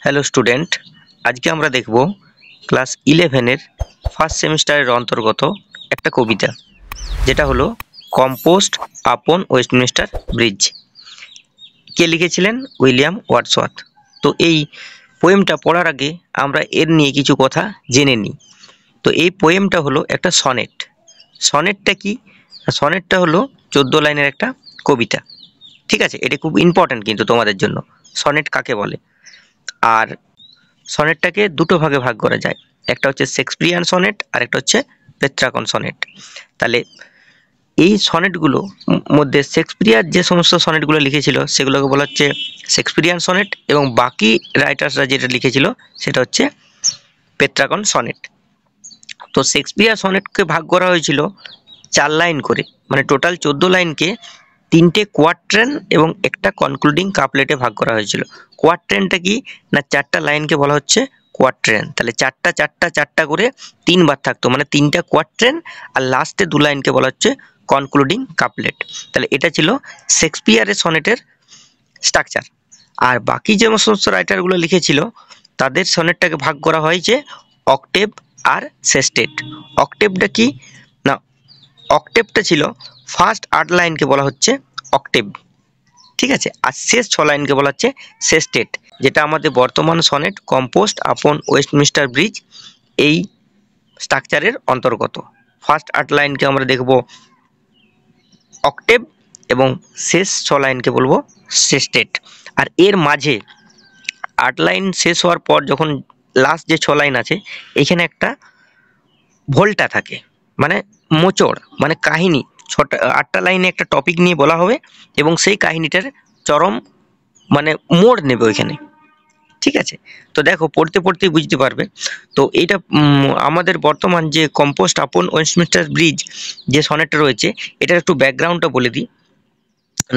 Hello student, আজকে আমরা দেখব ক্লাস 11 ফার্স্ট সেমিস্টারের অন্তর্গত একটা কবিতা, যেটা হলো কম্পোস্ট আপন ওয়েস্টমিনিস্টার ব্রিজ। কে লিখেছিলেন? William Wordsworth. তো এই পোয়েমটা পড়ার আগে আমরা এর নিয়ে কিছু কথা জেনে নিই। তো এই পোয়েমটা হলো একটা সনেট। সনেটটা কি? সনেটটা হলো 14 লাইনের একটা কবিতা। ঠিক আছে, এটা খুব ইম্পর্টেন্ট কিন্তু তোমাদের জন্য। সনেট কাকে বলে? আর সনেটটাকে দুটো ভাগে ভাগ করা যায়, একটা হচ্ছে শেক্সপিয়ারিয়ান সনেট আর একটা হচ্ছে পেট্রাকন সনেট। তাহলে এই সনেটগুলো মধ্যে শেক্সপিয়ার যে সমস্ত সনেটগুলো লিখেছিল সেগুলোকে বলা হচ্ছে শেক্সপিয়ারিয়ান সনেট, এবং বাকি রাইটার্সরা যেটা লিখেছিল সেটা হচ্ছে পেট্রাকন সনেট। তো শেক্সপিয়ার সনেটকে ভাগ করা হয়েছিল 4 লাইন করে, মানে টোটাল 14 লাইনকে 3টে কোয়াট্রেন এবং একটা কনক্লুডিং কাপলেটে ভাগ করা হয়েছিল। কোয়াট্রেনটা কি না, 4টা লাইনকে বলা হচ্ছে কোয়াট্রেন। তাহলে চারটা করে 3বার থাকতো, মানে 3টা কোয়াট্রেন, আর লাস্টে 2 লাইনকে বলা হচ্ছে কনক্লুডিং কাপলেট। তাহলে এটা ছিল শেক্সপিয়ারের সনেটের স্ট্রাকচার। আর বাকি যে সমস্ত রাইটারগুলো লিখেছিল তাদের সনেটটাকে ভাগ করা হয়েছে অক্টেভ আর সেস্টেট। অক্টেভটা কি না, অক্টেভটা ছিল ফার্স্ট 8 লাইনকে বলা হচ্ছে অক্টেভ, ঠিক আছে, আর শেষ 6 লাইনকে বলা হচ্ছে সেস্টেট, যেটা আমাদের বর্তমান সনেট কম্পোস্ট আপন ওয়েস্টমিনিস্টার ব্রিজ এই স্ট্রাকচারের অন্তর্গত। ফার্স্ট 8 লাইনকে আমরা দেখব অক্টেভ এবং শেষ 6 লাইনকে বলবো সেস্টেট। আর এর মাঝে 8 লাইন শেষ হওয়ার পর যখন লাস্ট যে 6 লাইন আছে, এখানে একটা ভোল্টা থাকে, মানে মোচড়, মানে কাহিনী। 8টা লাইনে একটা টপিক নিয়ে বলা হবে এবং সেই কাহিনীটার চরম মানে মোড় নেবে ওইখানে, ঠিক আছে। তো দেখো, পড়তে পড়তেই বুঝতে পারবে। তো এইটা আমাদের বর্তমান যে কম্পোস্ট আপন ওয়েস্টমিনিস্টার ব্রিজ যে সনেটটা রয়েছে, এটার একটু ব্যাকগ্রাউন্ডটা বলে দিই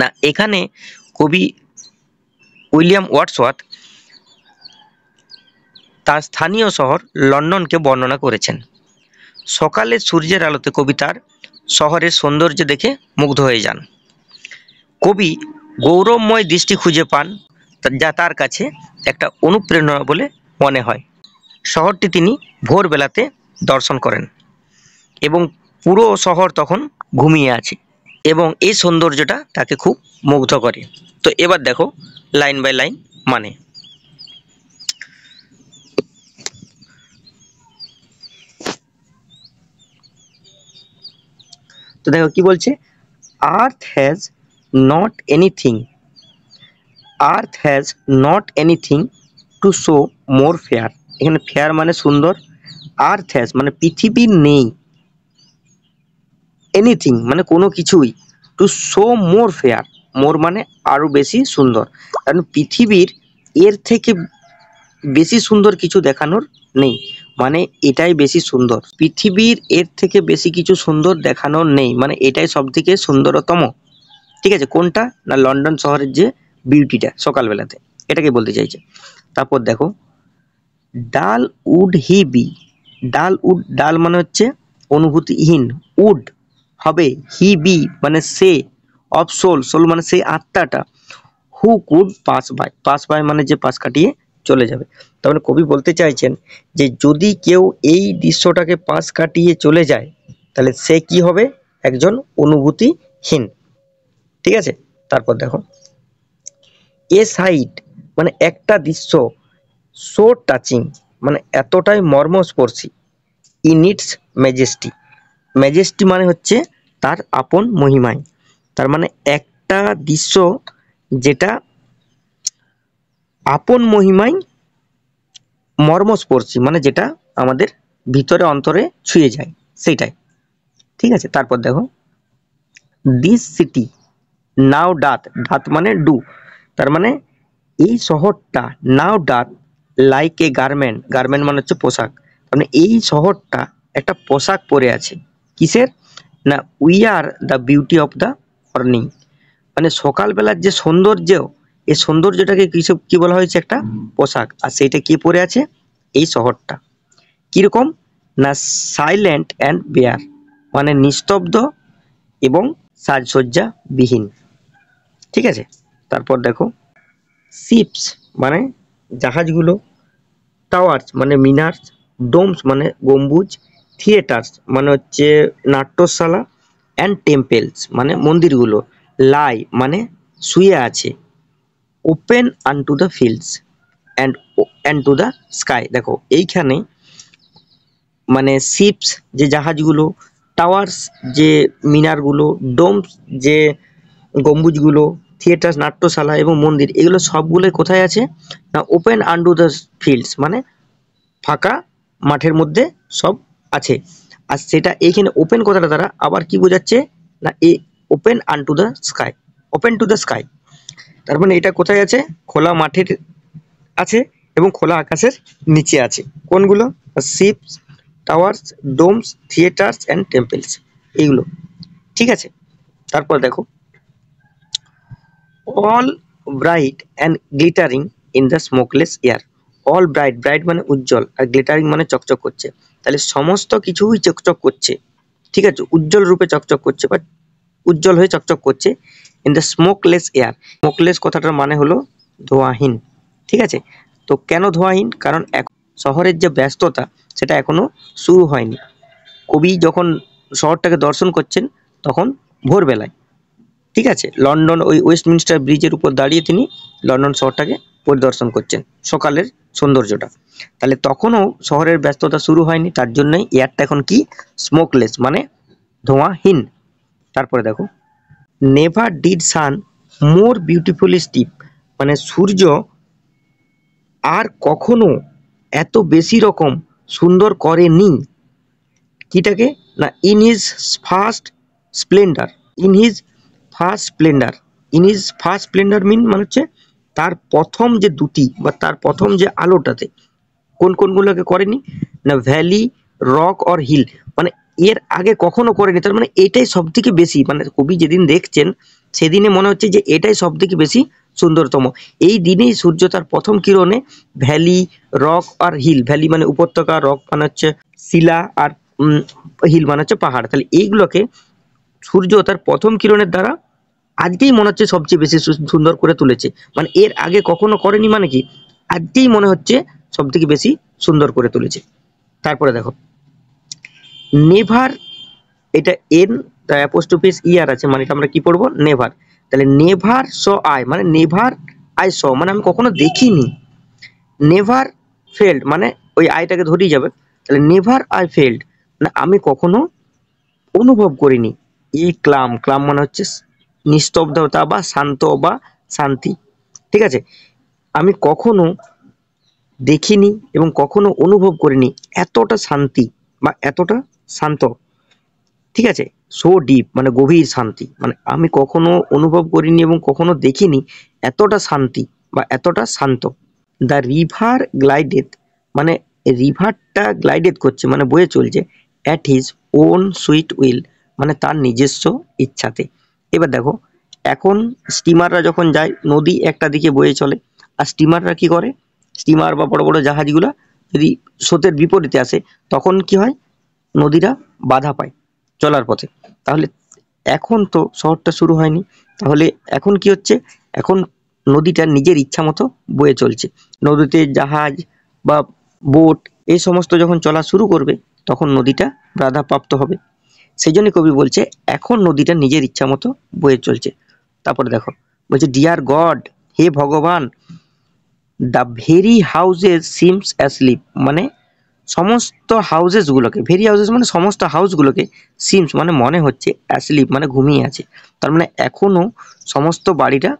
না। এখানে কবি উইলিয়াম ওয়ার্ডসওয়ার্থ তার স্থানীয় শহর লন্ডনকে বর্ণনা করেছেন। সকালে সূর্যের আলোতে কবি তার শহরের সৌন্দর্য দেখে মুগ্ধ হয়ে যান। কবি গৌরবময় দৃষ্টি খুঁজে পান, যা তার কাছে একটা অনুপ্রেরণা বলে মনে হয়। শহরটি তিনি ভোরবেলাতে দর্শন করেন এবং পুরো শহর তখন ঘুমিয়ে আছে, এবং এই সৌন্দর্যটা তাকে খুব মুগ্ধ করে। তো এবার দেখো লাইন বাই লাইন মানে। তো দেখো কি বলছে, আর্থ has not anything, earth has not anything to show more fair. এখানে ফেয়ার মানে সুন্দর, আর্থ হ্যাজ মানে পৃথিবীর নেই, এনিথিং মানে কোনো কিছুই, টু শো মোর ফেয়ার, মোর মানে আরো বেশি সুন্দর। কারণ পৃথিবীর এর থেকে বেশি সুন্দর কিছু দেখানোর নেই, মানে এটাই বেশি সুন্দর। পৃথিবীর এর থেকে বেশি কিছু সুন্দর দেখানোর নেই, মানে এটাই সব থেকে সুন্দরতম। ঠিক আছে, কোনটা না, লন্ডন শহরের যে বিউটিটা সকালবেলাতে, এটাকে বলতে চাইছে। তারপর দেখো, ডাল উড হি বি, ডাল উড, ডাল মানে হচ্ছে অনুভূতিহীন, উড হবে, হি বি মানে সে, অফ সোল, সোল মানে সেই আত্মাটা, who could pass by, pass by মানে যে পাশ কাটিয়ে চলে যাবে। তার মানে কবি বলতে চাইছেন যে যদি কেউ এই দৃশ্যটাকে পাশ কাটিয়ে চলে যায় তাহলে সে কি হবে, একজন অনুভূতিহীন। ঠিক আছে, তারপর দেখো, এ সাইড মানে একটা দৃশ্য, সো টাচিং মানে এতটাই মর্মস্পর্শী, ইন ইটস ম্যাজেস্টি, ম্যাজেস্টি মানে হচ্ছে তার আপন মহিমায়। তার মানে একটা দৃশ্য যেটা আপন মহিমায় মর্মস্পর্শী, মানে যেটা আমাদের ভিতরে অন্তরে ছুঁয়ে যায় সেইটাই। ঠিক আছে, তারপর দেখো, this city now doth, doth মানে ডু, তার মানে এই শহরটা now doth like a garment, garment মানে হচ্ছে পোশাক, মানে এই শহরটা একটা পোশাক পরে আছে, কিসের না, we are the beauty of the morning, মানে সকালবেলার যে সৌন্দর্য, এই সৌন্দর্যটাকে কি বলা হয়েছে, একটা পোশাক, আর সেইটা কি পরে আছে, এই শহরটা। কিরকম না, সাইলেন্ট অ্যান্ড বেয়ার মানে নিস্তব্ধ এবং সাজসজ্জা বিহীন। ঠিক আছে, তারপর দেখো, শিপস মানে জাহাজগুলো, টাওয়ার্স মানে মিনার্স, ডোমস মানে গম্বুজ, থিয়েটার্স মানে হচ্ছে নাট্যশালা, অ্যান্ড টেম্পেলস মানে মন্দিরগুলো, লাই মানে শুয়ে আছে, open unto the fields and and two the sky. দেখো এইখানে মানে শিপস যে জাহাজগুলো, টাওয়ার্স যে মিনারগুলো, ডোমস যে গম্বুজগুলো, থিয়েটার নাট্যশালা এবং মন্দির, এগুলো সবগুলোই কোথায় আছে না ওপেন আন্ডু দ্য ফিল্ডস মানে ফাঁকা মাঠের মধ্যে সব আছে। আর সেটা এইখানে ওপেন কথাটা দ্বারা আবার কি বোঝাচ্ছে না এ open unto the sky, open to the sky, তার মানে এটা কোথায় আছে খোলা মাঠের আছে এবং খোলা আকাশের নিচে আছে। কোনগুলো? Ships, towers, domes, theatres and temples, এইগুলো। ঠিক আছে, তারপর দেখো all bright and glittering in the smokeless air. All bright, bright মানে উজ্জ্বল, আর গ্লিটারিং মানে চকচক করছে। তাহলে সমস্ত কিছুই চকচক করছে, ঠিক আছে, উজ্জ্বল রূপে চকচক করছে বা উজ্জ্বল হয়ে চকচক করছে in the smokeless air. Smokeless কথাটার মানে হলো ধোঁয়াহীন। ঠিক আছে, তো কেন ধোঁয়াহীন? কারণ শহরের যে ব্যস্ততা সেটা এখনো শুরু হয়নি। কবি যখন শহরটাকে দর্শন করছেন তখন ভোরবেলায়, ঠিক আছে, লন্ডন ওই ওয়েস্টমিনস্টার ব্রিজের উপর দাঁড়িয়ে তিনি লন্ডন শহরটাকে পরিদর্শন করছেন, সকালের সৌন্দর্যটা। তাহলে তখনও শহরের ব্যস্ততা শুরু হয়নি, তার জন্যই এয়ারটা এখন কি স্মোকলেস মানে ধোঁয়াহীন। তারপরে দেখো never did sun more beautifully steep, মানে সূর্য আর কখনো এত বেশি রকম সুন্দর করেনি। কিটাকে না in his first splendour, in his first splendour, in his first splendour mean মানে হচ্ছে তার প্রথম যে দুটি বা তার প্রথম যে আলোটাতে কোন কোনগুলোকে করেনি না ভ্যালি, রক অর হিল, মানে এর আগে কখনো করেনি। তার মানে এটাই সব থেকে বেশি, মানে কবি যেদিন দেখছেন সেদিনে মনে হচ্ছে যে এটাই সব থেকে বেশি সুন্দরতম। এই দিনেই সূর্য তার প্রথম কিরণে ভ্যালি, রক আর হিল, ভ্যালি মানে উপত্যকা, রক মানে হচ্ছে শিলা, আর হিল মানে হচ্ছে পাহাড়, তাহলে এইগুলোকে সূর্য তার প্রথম কিরণের দ্বারা আজকেই মনে হচ্ছে সবচেয়ে বেশি সুন্দর করে তুলেছে। মানে এর আগে কখনো করেনি, মানে কি আজকেই মনে হচ্ছে সব থেকে বেশি সুন্দর করে তুলেছে। তারপরে দেখো নেভার, এটা এন অ্যাপোস্ট্রোফিস ইয়ার আছে, মানে এটা আমরা কি পড়বো নেভার। তাহলে নেভার স আই মানে নেভার আই স মানে আমি কখনো দেখিনি। নেভার ফেল্ড মানে ওই আইটাকে ধরেই যাবে, তাহলে নেভার আই ফেল্ড না আমি কখনো অনুভব করিনি। এই ক্লাম, ক্লাম মানে হচ্ছে নিস্তব্ধতা বা শান্ত বা শান্তি। ঠিক আছে, আমি কখনো দেখিনি এবং কখনো অনুভব করিনি এতটা শান্তি বা এতটা শান্ত। ঠিক আছে, সো ডিপ মানে গভীর শান্তি, মানে আমি কখনো অনুভব করিনি এবং কখনো দেখিনি এতটা শান্তি বা এতটা শান্ত। দ্য রিভার গ্লাইডেড মানে রিভারটা গ্লাইডেড করছে মানে বয়ে চলছে at his own sweet will মানে তার নিজস্ব ইচ্ছাতে। এবার দেখো এখন স্টিমাররা যখন যায় নদী একটা দিকে বয়ে চলে, আর স্টিমাররা কি করে, স্টিমার বা বড় বড় জাহাজগুলো যদি স্রোতের বিপরীতে আসে তখন কি হয়, নদীরা বাধা পায় চলার পথে। তাহলে এখন তো শহরটা শুরু হয়নি, তাহলে এখন কি হচ্ছে, এখন নদীটা নিজের ইচ্ছা মতো বয়ে চলছে। নদীতে জাহাজ বা বোট এই সমস্ত যখন চলা শুরু করবে তখন নদীটা বাধাপ্রাপ্ত হবে। সেই জন্য কবি বলছে এখন নদীটা নিজের ইচ্ছা মতো বয়ে চলছে। তারপরে দেখো বলছে ডিয়ার গড, হে ভগবান, the very houses seems asleep মানে সমস্ত হাউসেসগুলোকে, ভেরি হাউসেস মানে সমস্ত হাউসগুলোকে, সিমস মানে মনে হচ্ছে, অ্যাসলিপ মানে ঘুমিয়ে আছে। তার মানে এখনো সমস্ত বাড়িটা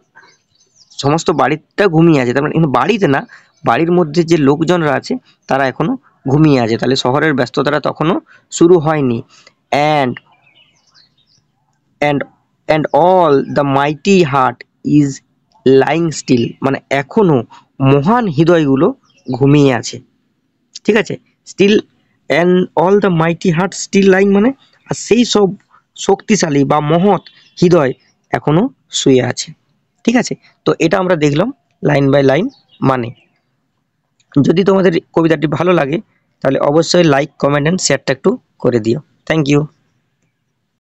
ঘুমিয়ে আছে। তার মানে বাড়িতে না, বাড়ির মধ্যে যে লোকজনরা আছে তারা এখনো ঘুমিয়ে আছে, তাহলে শহরের ব্যস্ততাটা তখনও শুরু হয়নি। And and and all the mighty heart is lying still মানে এখনো মহান হৃদয়গুলো ঘুমিয়ে আছে। ঠিক আছে, still and all the mighty heart still lying মানে আর সেই সব শক্তিশালী বা মহৎ হৃদয় এখনো শুয়ে আছে। ঠিক আছে, তো এটা আমরা দেখলাম লাইন বাই লাইন মানে। যদি তোমাদের কবিতাটি ভালো লাগে তাহলে অবশ্যই লাইক, কমেন্ট অ্যান্ড শেয়ারটা একটু করে দিও। Thank you.